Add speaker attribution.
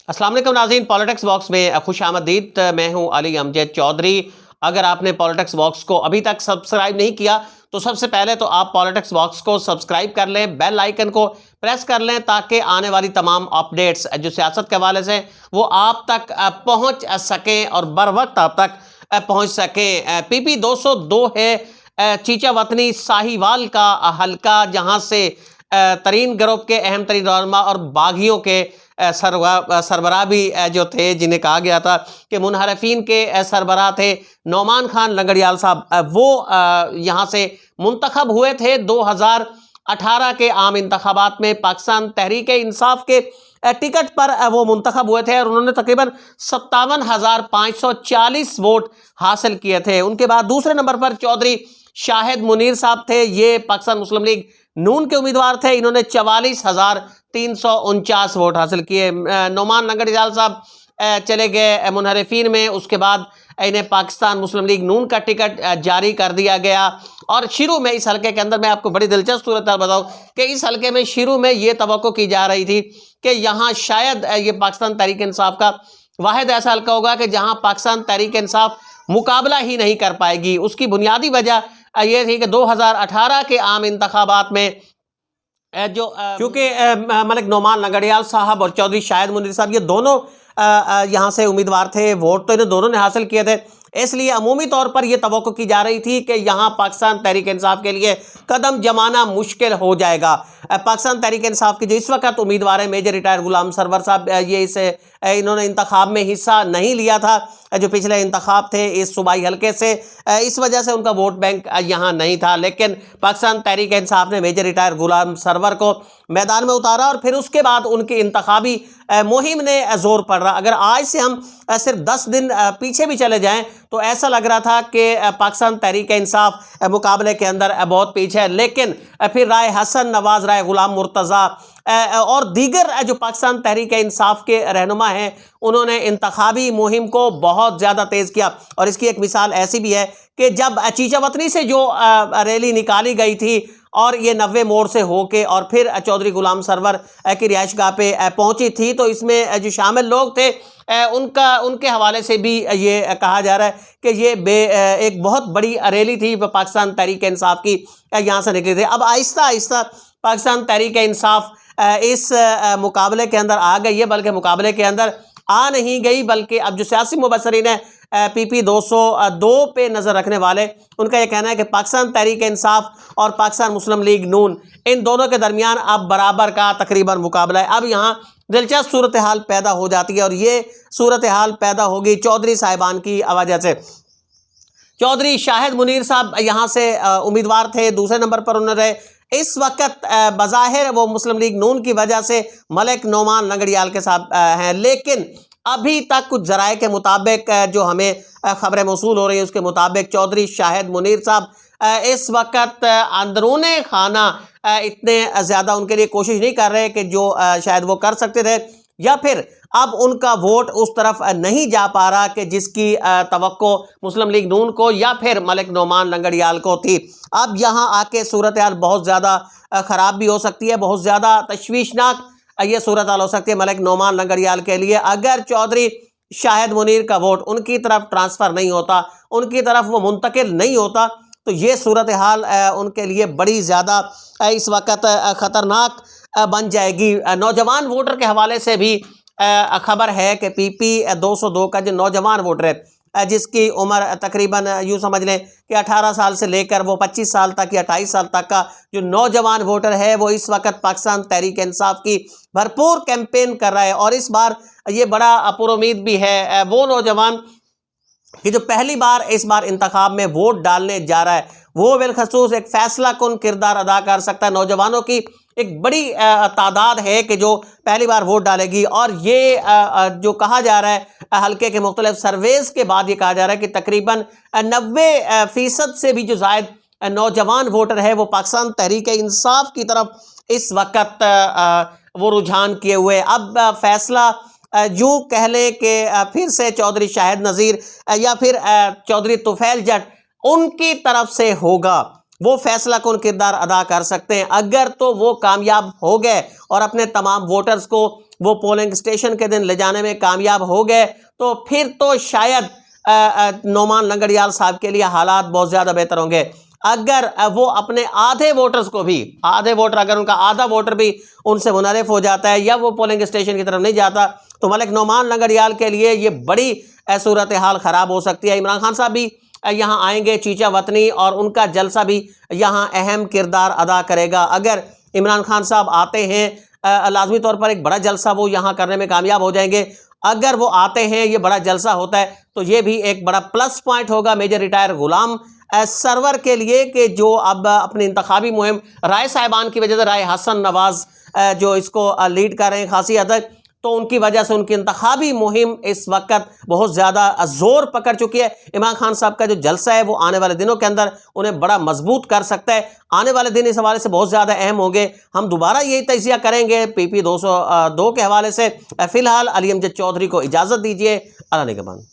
Speaker 1: अस्सलाम वालेकुम नाज़रीन, पॉलिटिक्स बॉक्स में खुश आमदीद। मैं हूं अली अमजद चौधरी। अगर आपने पॉलिटिक्स बॉक्स को अभी तक सब्सक्राइब नहीं किया तो सबसे पहले तो आप पॉलिटिक्स बॉक्स को सब्सक्राइब कर लें, बेल आइकन को प्रेस कर लें ताकि आने वाली तमाम अपडेट्स जो सियासत के हवाले से वो आप तक पहुंच सकें और बर वक्त आप तक पहुंच सकें। PP 202 है चीचा वतनी साहिवाल का हल्का, जहां से तरीन ग्रुप के अहम तरीन रहनुमा और बागियों के सरबराह भी जो थे, जिन्हें कहा गया था कि मुनहरफीन के सरबराह थे नौमान खान लंगड़ियाल साहब, वो यहाँ से मुंतखब हुए थे 2018 के आम इंतखाबात में। पाकिस्तान तहरीक इंसाफ के टिकट पर वो मुंतखब हुए थे और उन्होंने तकरीबन 57,540 वोट हासिल किए थे। उनके बाद दूसरे नंबर पर चौधरी शाहिद मुनीर साहब थे। ये पाकिस्तान मुस्लिम लीग नून के उम्मीदवार थे। इन्होंने 44,349 वोट हासिल किए। नौमान लंगड़ियाल साहब चले गए मुनहरफीन में। उसके बाद इन्हें पाकिस्तान मुस्लिम लीग नून का टिकट जारी कर दिया गया। और शुरू में इस हलके के अंदर मैं आपको बड़ी दिलचस्प सूरत बताऊं कि इस हलके में शुरू में ये तवक्को की जा रही थी कि यहाँ शायद ये पाकिस्तान तहरीक इंसाफ का वाहिद ऐसा हलका होगा कि जहाँ पाकिस्तान तहरीक इंसाफ मुकाबला ही नहीं कर पाएगी। उसकी बुनियादी वजह ये थी कि 2018 के आम इंतखाबात में जो क्योंकि मलिक नौमान लंगड़ियाल साहब और चौधरी शाहिद मुनीर साहब ये दोनों यहाँ से उम्मीदवार थे। वोट तो इन्हें दोनों ने हासिल किए थे, इसलिए अमूमी तौर पर यह तवक्को की जा रही थी कि यहाँ पाकिस्तान तहरीक इंसाफ के लिए कदम जमाना मुश्किल हो जाएगा। पाकिस्तान तहरीक इंसाफ के जो इस वक्त उम्मीदवार हैं मेजर रिटायर गुलाम सरवर साहब, ये इन्होंने इंतखाब में हिस्सा नहीं लिया था जो पिछले इंतखाब थे इस सूबाई हल्के से, इस वजह से उनका वोट बैंक यहाँ नहीं था। लेकिन पाकिस्तान तहरीक इंसाफ ने मेजर रिटायर गुलाम सरवर को मैदान में उतारा और फिर उसके बाद उनकी इंतखाबी मुहिम ने जोर पड़ रहा। अगर आज से हम सिर्फ 10 दिन पीछे भी चले जाएं तो ऐसा लग रहा था कि पाकिस्तान तहरीक इंसाफ मुकाबले के अंदर बहुत पीछे है। लेकिन फिर राय हसन नवाज, राय गुलाम मुर्तज़ा और दीगर जो पाकिस्तान तहरीक इंसाफ के रहनुमा हैं, उन्होंने इंतखाबी मुहिम को बहुत ज़्यादा तेज़ किया। और इसकी एक मिसाल ऐसी भी है कि जब चीचा वतनी से जो रैली निकाली गई थी और ये 90 मोड़ से होके और फिर चौधरी गुलाम सरवर की रिहाइशगाह पे पहुंची थी, तो इसमें जो शामिल लोग थे उनके हवाले से भी ये कहा जा रहा है कि ये एक बहुत बड़ी रैली थी पाकिस्तान तहरीक इंसाफ की, यहाँ से निकली थी। अब आहिस्ता आहिस्ता पाकिस्तान तहरीक इंसाफ इस मुकाबले के अंदर आ गई है, बल्कि मुकाबले के अंदर आ नहीं गई, बल्कि अब जो सियासी मुबसरीन है PP 202 पे नज़र रखने वाले, उनका यह कहना है कि पाकिस्तान तहरीक इंसाफ और पाकिस्तान मुस्लिम लीग नून, इन दोनों के दरमियान अब बराबर का तकरीबन मुकाबला है। अब यहाँ दिलचस्प सूरत हाल पैदा हो जाती है और ये सूरत हाल पैदा होगी चौधरी साहिबान की वजह से। चौधरी शाहिद मुनीर साहब यहाँ से उम्मीदवार थे, दूसरे नंबर पर उन्होंने रहे। इस वक्त बज़ाहिर वो मुस्लिम लीग नून की वजह से मलिक नौमान लंगड़ियाल के साथ हैं, लेकिन अभी तक कुछ जराए के मुताबिक जो हमें खबरें मौसूल हो रही है उसके मुताबिक चौधरी शाहिद मुनीर साहब इस वक्त अंदरूने खाना इतने ज़्यादा उनके लिए कोशिश नहीं कर रहे कि जो शायद वो कर सकते थे, या फिर अब उनका वोट उस तरफ नहीं जा पा रहा कि जिसकी तवक्को मुस्लिम लीग नून को या फिर मलिक नौमान लंगड़ियाल को थी। अब यहाँ आके सूरत हाल बहुत ज़्यादा ख़राब भी हो सकती है, बहुत ज़्यादा तशवीशनाक ये सूरत हाल हो सकती है मलिक नौमान लंगड़ियाल के लिए। अगर चौधरी शाहिद मुनीर का वोट उनकी तरफ ट्रांसफ़र नहीं होता, उनकी तरफ वो मुंतकिल नहीं होता, तो ये सूरत हाल उनके लिए बड़ी ज़्यादा इस वक्त ख़तरनाक बन जाएगी। नौजवान वोटर के हवाले से भी खबर है कि PP 202 का जो नौजवान वोटर है, जिसकी उम्र तकरीबन यूँ समझ लें कि 18 साल से लेकर वो 25 साल तक या 28 साल तक का जो नौजवान वोटर है, वो इस वक्त पाकिस्तान तहरीक इंसाफ की भरपूर कैंपेन कर रहा है। और इस बार ये बड़ा पुरुमीद भी है वो नौजवान कि जो पहली बार इस बार इंतखाब में वोट डालने जा रहा है, वो बिलखसूस एक फैसला कुन किरदार अदा कर सकता है। नौजवानों की एक बड़ी तादाद है कि जो पहली बार वोट डालेगी। और ये जो कहा जा रहा है हल्के के मुख्तलिफ सर्वेस के बाद ये कहा जा रहा है कि तकरीबन 90% से भी जो जायद नौजवान वोटर है वो पाकिस्तान तहरीक इंसाफ की तरफ इस वक्त वो रुझान किए हुए। अब फैसला यूँ कह लें कि फिर से चौधरी शाहिद नज़ीर या फिर चौधरी तुफैल जट उनकी तरफ से होगा। वो फैसला कौन किरदार अदा कर सकते हैं। अगर तो वो कामयाब हो गए और अपने तमाम वोटर्स को वो पोलिंग स्टेशन के दिन ले जाने में कामयाब हो गए तो फिर तो शायद नोमान लंगड़ियाल साहब के लिए हालात बहुत ज़्यादा बेहतर होंगे। अगर वो अपने आधे वोटर्स को भी, आधे वोटर, अगर उनका आधा वोटर भी उनसे मुनहरिफ हो जाता है या वो पोलिंग स्टेशन की तरफ नहीं जाता, तो मलिक नोमान लंगड़ियाल के लिए ये बड़ी सूरत हाल ख़राब हो सकती है। इमरान खान साहब भी यहाँ आएंगे, चीचा वतनी, और उनका जलसा भी यहाँ अहम किरदार अदा करेगा। अगर इमरान खान साहब आते हैं लाजमी तौर पर एक बड़ा जलसा वो यहाँ करने में कामयाब हो जाएंगे। अगर वो आते हैं, ये बड़ा जलसा होता है, तो ये भी एक बड़ा प्लस पॉइंट होगा मेजर रिटायर गुलाम सरवर के लिए कि जो अब अपनी इंतखाबी मुहिम राय साहिबान की वजह से, राय हसन नवाज जो इसको लीड कर रहे हैं खासी हद तक, तो उनकी वजह से उनकी इंतखाबी मुहिम इस वक्त बहुत ज़्यादा ज़ोर पकड़ चुकी है। इमरान खान साहब का जो जलसा है वो आने वाले दिनों के अंदर उन्हें बड़ा मजबूत कर सकता है। आने वाले दिन इस हवाले से बहुत ज़्यादा अहम होंगे। हम दोबारा यही तजिया करेंगे PP 202 के हवाले से। फ़िलहाल अली अमजद चौधरी को इजाज़त दीजिए। अल्लाह निगहबान।